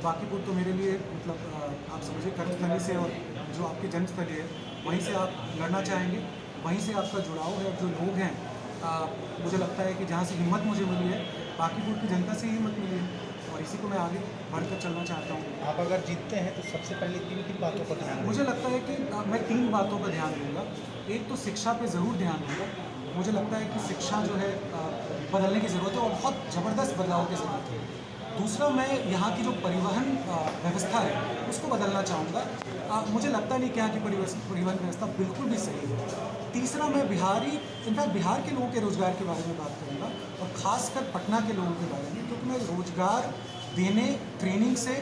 बाकीपुर तो मेरे लिए मतलब आप समझिए कर्मस्थली से और जो आपकी जन्मस्थली है वहीं से आप लड़ना चाहेंगे, वहीं से आपका जुड़ाव है। जो लोग हैं मुझे लगता है कि जहाँ से हिम्मत मुझे मिली है बाकीपुर की जनता से ही हिम्मत मिली है और इसी को मैं आगे बढ़कर चलना चाहता हूँ। आप अगर जीतते हैं तो सबसे पहले किन बातों पर ध्यान देंगे? मुझे लगता है कि मैं 3 बातों पर ध्यान दूंगा। एक तो शिक्षा पे ज़रूर ध्यान दूंगा। मुझे लगता है कि शिक्षा जो है बदलने की ज़रूरत है और बहुत ज़बरदस्त बदलाव की ज़रूरत है। दूसरा, मैं यहाँ की जो परिवहन व्यवस्था है उसको बदलना चाहूँगा। मुझे लगता नहीं कि यहाँ की परिवहन व्यवस्था बिल्कुल भी सही है। तीसरा, मैं इनफैक्ट बिहार के लोगों के रोज़गार के बारे में बात करूँगा और ख़ासकर पटना के लोगों के बारे में, क्योंकि मैं रोज़गार देने, ट्रेनिंग से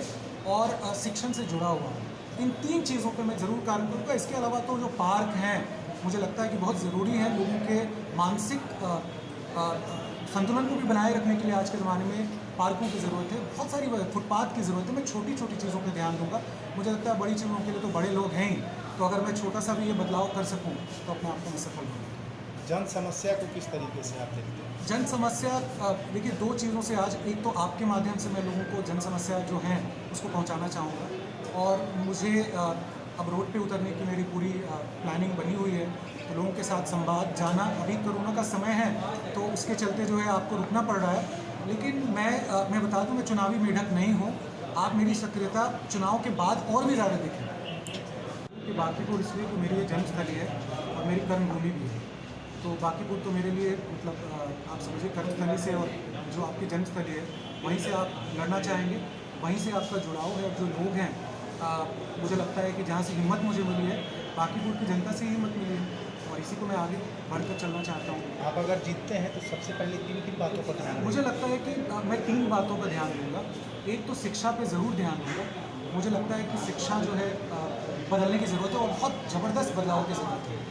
और शिक्षण से जुड़ा हुआ हूँ। इन 3 चीज़ों पे मैं ज़रूर कार्य करूँगा। इसके अलावा तो जो पार्क हैं मुझे लगता है कि बहुत ज़रूरी है लोगों के मानसिक संतुलन को भी बनाए रखने के लिए। आज के ज़माने में पार्कों की ज़रूरत है, बहुत सारी फुटपाथ की ज़रूरत है। मैं छोटी छोटी चीज़ों पर ध्यान दूंगा। मुझे लगता है बड़ी चीज़ों के लिए तो बड़े लोग हैं ही, तो अगर मैं छोटा सा भी ये बदलाव कर सकूँ तो अपने आप को मैं सफल हूँ। जन समस्या को किस तरीके से आप देखते हैं? जन समस्या देखिए 2 चीज़ों से आज, एक तो आपके माध्यम से मैं लोगों को जन समस्या जो हैं उसको पहुंचाना चाहूँगा और मुझे अब रोड पे उतरने की मेरी पूरी प्लानिंग बनी हुई है। तो लोगों के साथ संवाद, जाना, अभी कोरोना का समय है तो उसके चलते जो है आपको रुकना पड़ रहा है, लेकिन मैं बता दूं मैं चुनावी मेढक नहीं हूँ। आप मेरी सक्रियता चुनाव के बाद और भी ज़्यादा देखेंगे कि बाकीपुर इसलिए कि मेरी ये जन्मस्थली है और मेरी कर्मभूमि भी है। तो बाकीपुर तो मेरे लिए मतलब आप समझिए कर्मस्थली से और जो आपकी जन्मस्थली है वहीं से आप लड़ना चाहेंगे, वहीं से आपका जुड़ाव है। और जो लोग हैं मुझे लगता है कि जहाँ से हिम्मत मुझे मिली है बाकीपुर की जनता से ही हिम्मत मिली है और इसी को मैं आगे बढ़कर चलना चाहता हूँ। आप अगर जीतते हैं तो सबसे पहले किन बातों पर ध्यान देंगे? मुझे लगता है कि मैं 3 बातों पर ध्यान दूंगा। एक तो शिक्षा पे ज़रूर ध्यान दूंगा। मुझे लगता है कि शिक्षा जो है बदलने की ज़रूरत है और बहुत ज़बरदस्त बदलाव की ज़रूरत है।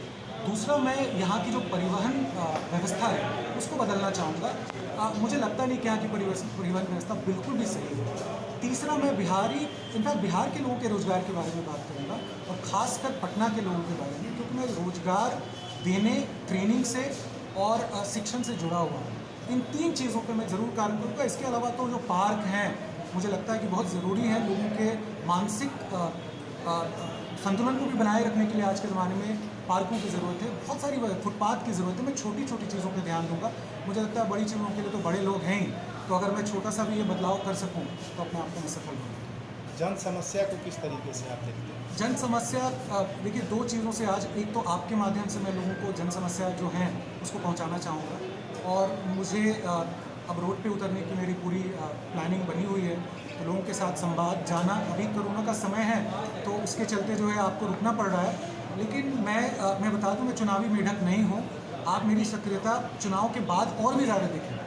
दूसरा, मैं यहाँ की जो परिवहन व्यवस्था है उसको बदलना चाहूँगा। मुझे लगता नहीं कि यहाँ की परिवहन व्यवस्था बिल्कुल भी सही है। तीसरा, मैं इनफैक्ट बिहार के लोगों के रोज़गार के बारे में बात करूँगा और ख़ासकर पटना के लोगों के बारे में, क्योंकि मैं रोज़गार देने, ट्रेनिंग से और शिक्षण से जुड़ा हुआ हूँ। इन 3 चीज़ों पे मैं ज़रूर कार्य करूँगा। इसके अलावा तो जो पार्क हैं मुझे लगता है कि बहुत ज़रूरी है लोगों के मानसिक संतुलन को भी बनाए रखने के लिए। आज के ज़माने में पार्कों की ज़रूरत है, बहुत सारी फुटपाथ की ज़रूरत है। मैं छोटी छोटी चीज़ों पर ध्यान दूंगा। मुझे लगता है बड़ी चीज़ों के लिए तो बड़े लोग हैं ही, तो अगर मैं छोटा सा भी ये बदलाव कर सकूँ तो अपने आप को मैं सफल हूँ। जन समस्या को किस तरीके से आप देखते हैं? जन समस्या देखिए 2 चीज़ों से आज, एक तो आपके माध्यम से मैं लोगों को जन समस्या जो हैं उसको पहुंचाना चाहूँगा और मुझे अब रोड पे उतरने की मेरी पूरी प्लानिंग बनी हुई है। तो लोगों के साथ संवाद, जाना, अभी कोरोना का समय है तो उसके चलते जो है आपको रुकना पड़ रहा है, लेकिन मैं बता दूं मैं चुनावी मेढक नहीं हूँ। आप मेरी सक्रियता चुनाव के बाद और भी ज़्यादा देखेंगे।